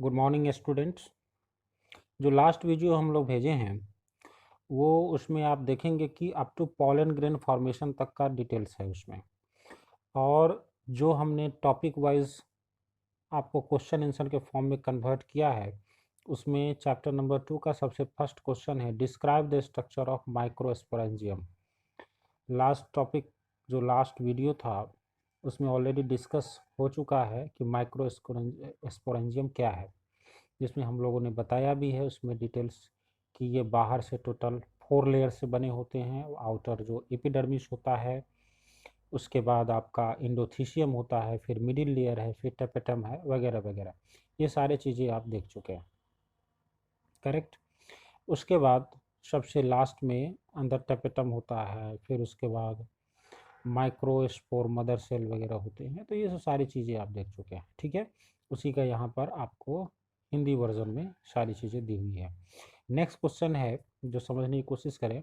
Good morning students. जो last video हम लोग भेजे हैं वो उसमें आप देखेंगे कि up to pollen grain formation तक का डिटेल्स है उसमें। और जो हमने टॉपिक वाइज आपको क्वेश्चन आंसर के फॉर्म में कन्वर्ट किया है उसमें चैप्टर नंबर 2 का सबसे फर्स्ट क्वेश्चन है, describe the structure of microsporangium. Last topic जो लास्ट वीडियो था उसमें ऑलरेडी डिस्कस हो चुका है कि माइक्रोस्पोरेंजियम क्या है, जिसमें हम लोगों ने बताया भी है उसमें डिटेल्स कि ये बाहर से टोटल 4 लेयर से बने होते हैं। आउटर जो एपिडर्मिस होता है, उसके बाद आपका इंडोथीशियम होता है, फिर मिडिल लेयर है, फिर टेपेटम है, वगैरह वगैरह। ये सारे चीज़ें आप देख चुके हैं, करेक्ट। उसके बाद सबसे लास्ट में अंदर टेपेटम होता है, फिर उसके बाद माइक्रोस्पोर मदर सेल वगैरह होते हैं। तो ये सब सारी चीज़ें आप देख चुके हैं, ठीक है। उसी का यहाँ पर आपको हिंदी वर्जन में सारी चीज़ें दी हुई है। नेक्स्ट क्वेश्चन है जो समझने की कोशिश करें,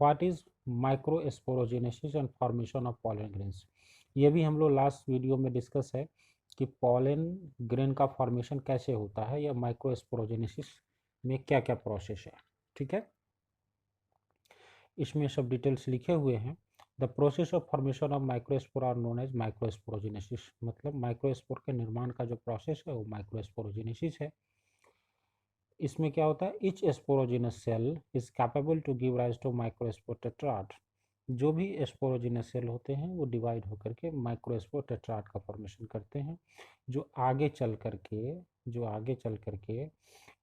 what is microsporogenesis and formation of pollen grains. ये भी हम लोग लास्ट वीडियो में डिस्कस है कि पॉलन ग्रेन का फॉर्मेशन कैसे होता है या माइक्रोस्पोरोजेनेसिस में क्या क्या प्रोसेस है, ठीक है। इसमें सब डिटेल्स लिखे हुए हैं। The process of formation of microspore are known as microsporogenesis. मतलब माइक्रोस्पोर के निर्माण का जो प्रोसेस है वो माइक्रोस्पोरोजेनेसिस है। इसमें क्या होता है, each sporogenous cell is capable to give rise to microspore tetrad. जो भी स्पोरोजिनस सेल होते हैं वो डिवाइड होकर के माइक्रोस्पोर टेट्राड का फॉर्मेशन करते हैं, जो आगे चल करके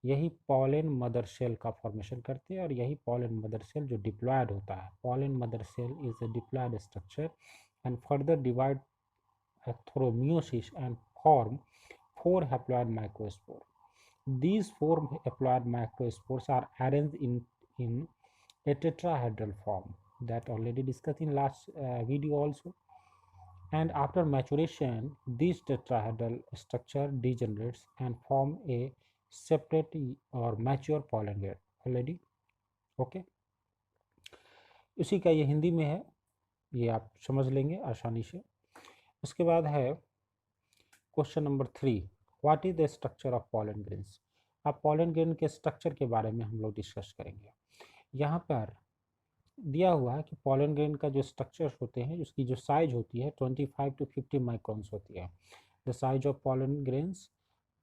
यही पॉलन मदर सेल का फॉर्मेशन करते हैं। और यही पॉलन मदर सेल जो डिप्लॉयड होता है, pollen mother cell is a diploid structure and further divide through meiosis and form 4 haploid microspore. These 4 haploid microspores are arranged in a tetrahedral form that already discussed in last video also. And after maturation, this tetrahedral structure degenerates and form a separate or mature pollen grain already. Okay, इसी का ये हिंदी में है, ये आप समझ लेंगे आसानी से। उसके बाद है question number 3, what is the structure of pollen grains. अब पॉलन ग्रेन के स्ट्रक्चर के बारे में हम लोग डिस्कस करेंगे। यहाँ पर दिया हुआ है कि पॉलन ग्रेन का जो स्ट्रक्चर होते हैं उसकी जो साइज होती है 25 टू 50 माइक्रॉन्स होती है। The size of pollen grains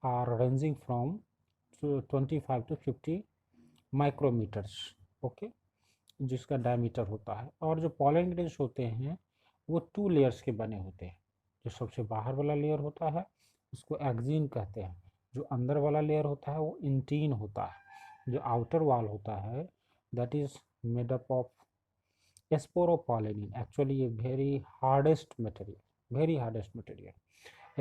are ranging from 25 to 50 micrometers, okay, जिसका डायमीटर होता है। और जो पॉलन ग्रेन्स होते हैं वो 2 लेयर्स के बने होते हैं। जो सबसे बाहर वाला लेयर होता है उसको एक्जीन कहते हैं, जो अंदर वाला लेयर होता है वो इंटीन होता है। जो आउटर वॉल होता है that is made up of sporopollenin. Actually ये very hardest material.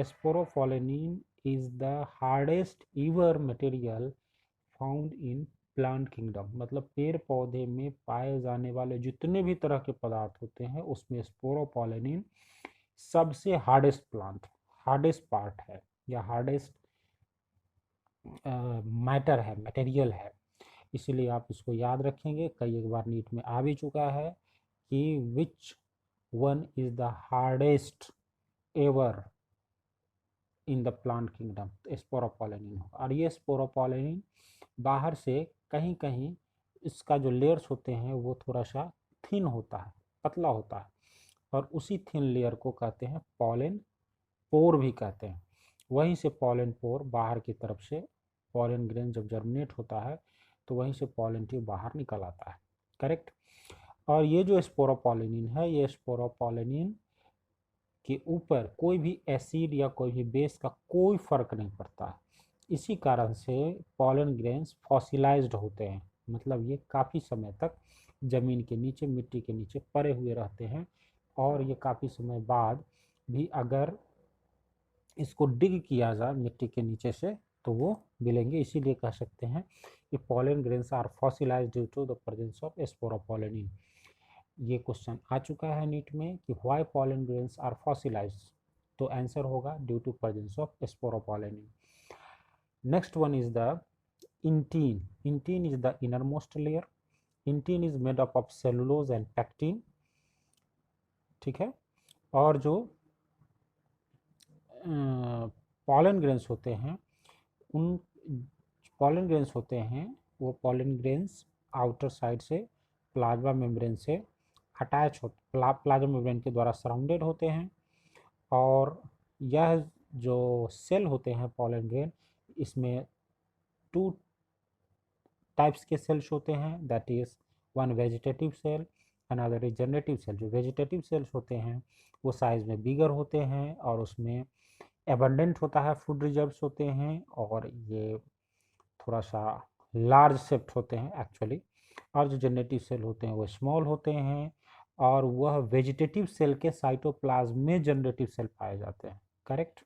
Sporopollenin is the hardest ever material found in plant kingdom. मतलब पेड़ पौधे में पाए जाने वाले जितने भी तरह के पदार्थ होते हैं उसमें स्पोरोपोलेनिन सबसे हार्डेस्ट पार्ट है या हार्डेस्ट मैटर है, मटेरियल है। इसीलिए आप इसको याद रखेंगे, कई एक बार नीट में आ भी चुका है कि which one is the hardest ever in the plant kingdom, sporopollenin होगा। और ये स्पोरोपोलेनिन बाहर से कहीं कहीं इसका जो लेयर्स होते हैं वो थोड़ा सा थिन होता है, पतला होता है, और उसी थिन लेयर को कहते हैं पॉलन पोर भी कहते हैं। वहीं से पॉलन पोर बाहर की तरफ से पॉलन ग्रेन जब जर्मिनेट होता है तो वहीं से पॉलन ट्यूब बाहर निकल आता है, करेक्ट। और ये जो स्पोरोपोलेनिन है, ये स्पोरोपोलेनिन के ऊपर कोई भी एसिड या कोई भी बेस का कोई फर्क नहीं पड़ता है। इसी कारण से पॉलन ग्रेन्स फॉसिलाइज्ड होते हैं, मतलब ये काफ़ी समय तक ज़मीन के नीचे, मिट्टी के नीचे पड़े हुए रहते हैं। और ये काफ़ी समय बाद भी अगर इसको डिग किया जाए मिट्टी के नीचे से तो वो मिलेंगे। इसीलिए कह सकते हैं कि pollen grains are fossilized due to the presence of sporopollenin. ये क्वेश्चन आ चुका है नीट में कि why pollen grains are fossilized, तो आंसर होगा due to presence of sporopollenin. Next one is the intine. Intine is the innermost layer. Intine is made up of cellulose and pectin, ठीक है। और जो पॉलन ग्रेन्स होते हैं उन pollen grains होते हैं वो पॉलन ग्रेन्स आउटर साइड से प्लाज्मा मेम्ब्रेन से अटैच हो प्लाज्मा मेम्ब्रेन के द्वारा सराउंडेड होते हैं। और यह जो सेल होते हैं पॉलन ग्रेन, इसमें 2 टाइप्स के सेल्स होते हैं, that is one vegetative cell, another is generative cell. जो वेजिटेटिव सेल्स होते हैं वो साइज में बिगर होते हैं और उसमें एबंडेंट होता है, फूड रिजर्व्स होते हैं, और ये थोड़ा सा लार्ज शेप्ड होते हैं एक्चुअली। और जो जनरेटिव सेल होते हैं वो स्मॉल होते हैं, और वह वेजिटेटिव सेल के साइटोप्लाज्म में जनरेटिव सेल पाए जाते हैं, करेक्ट।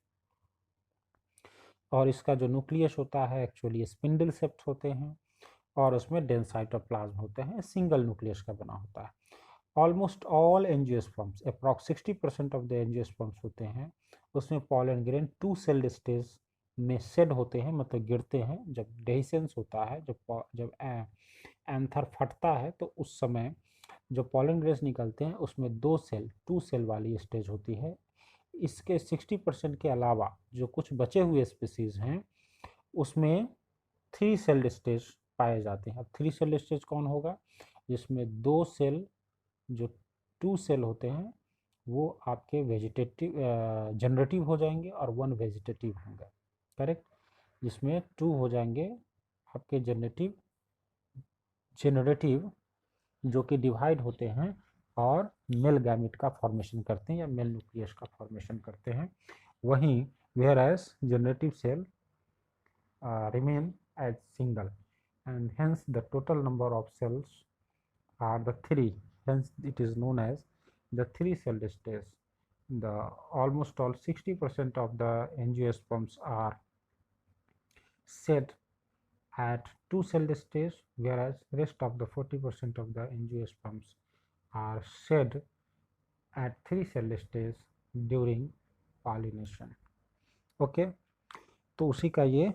और इसका जो न्यूक्लियस होता है एक्चुअली स्पिंडल शेप्ड होते हैं, और उसमें डेंस साइटोप्लाज्म होते हैं, सिंगल न्यूक्लियस का बना होता है। Almost all angiosperms, approx 60% of the angiosperms होते हैं, उसमें पॉलन ग्रेन 2 सेल्ड स्टेज में शेड होते हैं, मतलब गिरते हैं। जब डेहिसेंस होता है, जब एंथर फटता है, तो उस समय जो पॉलन ग्रेन्स निकलते हैं उसमें 2 सेल वाली स्टेज होती है। इसके 60% के अलावा जो कुछ बचे हुए स्पीसीज हैं उसमें 3 सेल्ड स्टेज पाए जाते हैं। अब 3 सेल्ड स्टेज कौन होगा? जिसमें 2 सेल, जो 2 सेल होते हैं वो आपके वेजिटेटिव जनरेटिव हो जाएंगे और 1 वेजिटेटिव होंगे, करेक्ट। जिसमें 2 हो जाएंगे आपके जनरेटिव जो कि डिवाइड होते हैं और मेल गैमेट का फॉर्मेशन करते हैं या मेल न्यूक्लियस का फॉर्मेशन करते हैं। वहीं whereas generative cell remain as single, and hence the total number of cells are the 3, hence it is known as the 3 celled stage. The almost all 60% of the angiosperms are shed at 2 celled stage, whereas rest of the 40% of the angiosperms are shed at 3 celled stage during pollination. Okay, तो उसी का ये